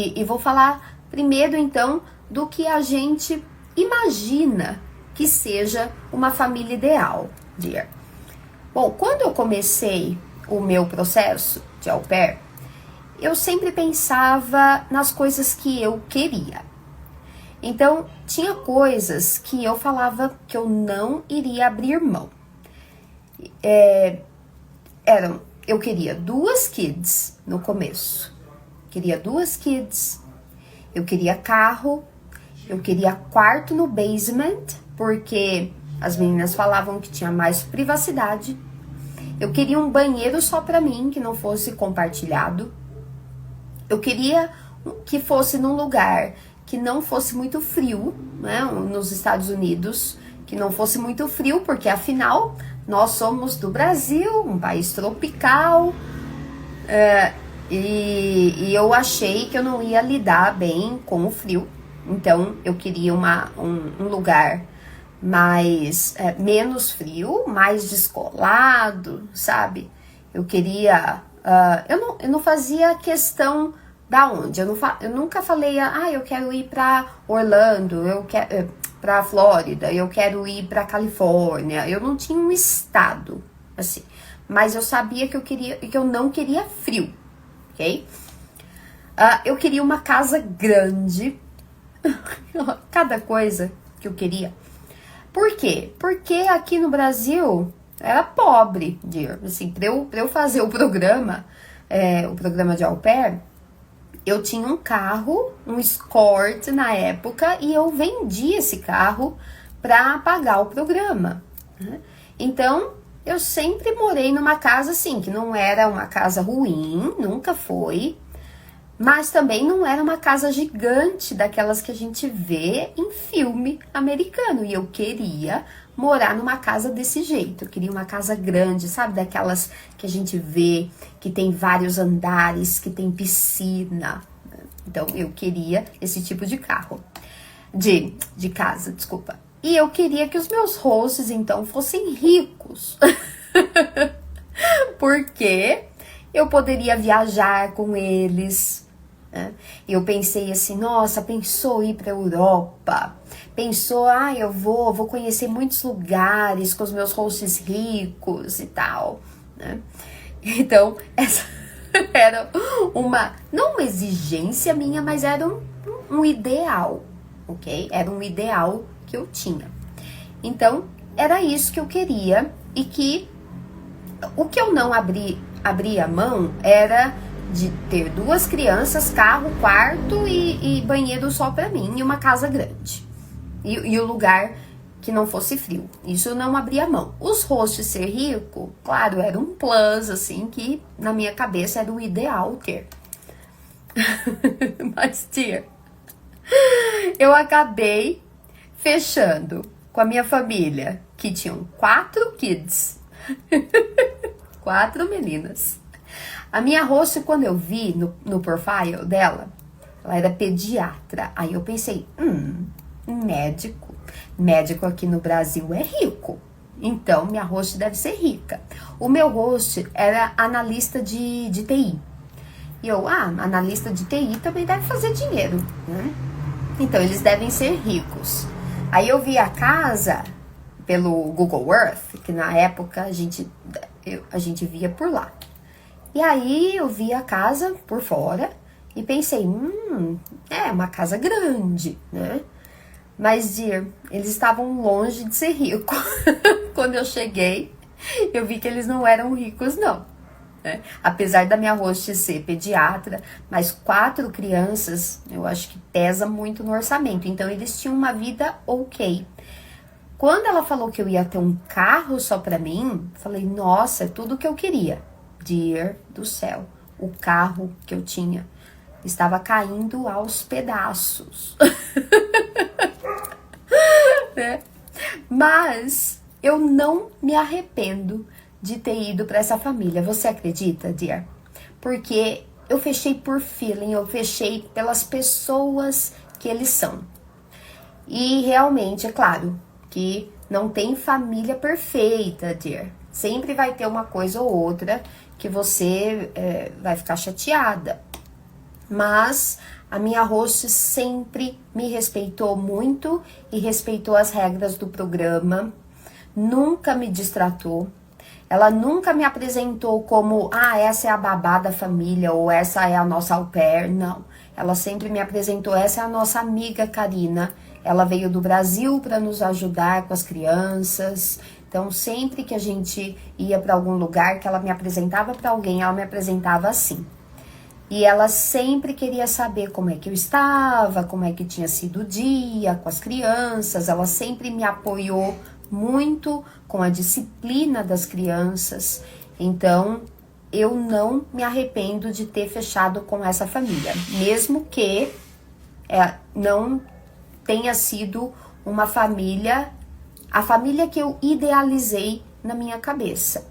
E vou falar primeiro, então, do que a gente imagina que seja uma família ideal, dear. Bom, quando eu comecei o meu processo de au pair, eu sempre pensava nas coisas que eu queria. Então, tinha coisas que eu falava que eu não iria abrir mão. Eu queria 2 kids no começo. Queria 2 kids, eu queria carro, eu queria quarto no basement, porque as meninas falavam que tinha mais privacidade. Eu queria um banheiro só pra mim, que não fosse compartilhado. Eu queria que fosse num lugar que não fosse muito frio, né, nos Estados Unidos, que não fosse muito frio, porque afinal nós somos do Brasil, um país tropical, e eu achei que eu não ia lidar bem com o frio. Então eu queria um lugar mais menos frio, mais descolado, sabe? Eu queria. Eu não fazia questão da onde. Eu nunca falei, eu quero ir pra Orlando, eu quero pra Flórida, eu quero ir pra Califórnia. Eu não tinha um estado, assim. Mas eu sabia que eu não queria frio, ok? Eu queria uma casa grande. Cada coisa que eu queria. Por quê? Porque aqui no Brasil era pobre, dear. Assim, pra eu fazer o programa de au pair, eu tinha um carro, um Escort na época, e eu vendi esse carro pra pagar o programa. Então, eu sempre morei numa casa assim, que não era uma casa ruim, nunca foi, mas também não era uma casa gigante, daquelas que a gente vê em filme americano. E eu queria morar numa casa desse jeito. Eu queria uma casa grande, sabe? Daquelas que a gente vê, que tem vários andares, que tem piscina. Então, eu queria esse tipo de carro. De casa, desculpa. E eu queria que os meus hosts, então, fossem ricos. Porque eu poderia viajar com eles. Eu pensei assim, nossa, pensou ir pra Europa, pensou, eu vou conhecer muitos lugares com os meus hosts ricos e tal, né? Então, essa era não uma exigência minha, mas era um ideal, ok? Era um ideal que eu tinha. Então, era isso que eu queria, e que o que eu não abria mão era de ter 2 crianças, carro, quarto e banheiro só pra mim, e uma casa grande. E o lugar que não fosse frio. Isso eu não abria mão. Os hosts ser rico, claro, era um plus, assim, que na minha cabeça era o ideal ter. Mas, tia, eu acabei fechando com a minha família, que tinham 4 kids. 4 meninas. A minha host, quando eu vi no profile dela, ela era pediatra. Aí eu pensei, médico. Médico aqui no Brasil é rico. Então, minha host deve ser rica. O meu host era analista de TI. E eu, analista de TI também deve fazer dinheiro, né? Então, eles devem ser ricos. Aí eu vi a casa pelo Google Earth, que na época a gente via por lá. E aí eu vi a casa por fora e pensei, é uma casa grande, né? Mas, dear, eles estavam longe de ser ricos. Quando eu cheguei, eu vi que eles não eram ricos, não. Né? Apesar da minha host ser pediatra, mas 4 crianças, eu acho que pesa muito no orçamento. Então, eles tinham uma vida ok. Quando ela falou que eu ia ter um carro só pra mim, falei, nossa, é tudo que eu queria. Dear do céu, o carro que eu tinha estava caindo aos pedaços. Né? Mas eu não me arrependo de ter ido para essa família. Você acredita, dear? Porque eu fechei por feeling, eu fechei pelas pessoas que eles são. E realmente, é claro que não tem família perfeita, dear. Sempre vai ter uma coisa ou outra que você vai ficar chateada. Mas a minha host sempre me respeitou muito e respeitou as regras do programa, nunca me distratou. Ela nunca me apresentou como, essa é a babá da família, ou essa é a nossa au pair, não. Ela sempre me apresentou, essa é a nossa amiga Karina. Ela veio do Brasil para nos ajudar com as crianças. Então, sempre que a gente ia para algum lugar, que ela me apresentava para alguém, ela me apresentava assim. E ela sempre queria saber como é que eu estava, como é que tinha sido o dia com as crianças. Ela sempre me apoiou muito com a disciplina das crianças. Então, eu não me arrependo de ter fechado com essa família, mesmo que não tenha sido uma família, a família que eu idealizei na minha cabeça.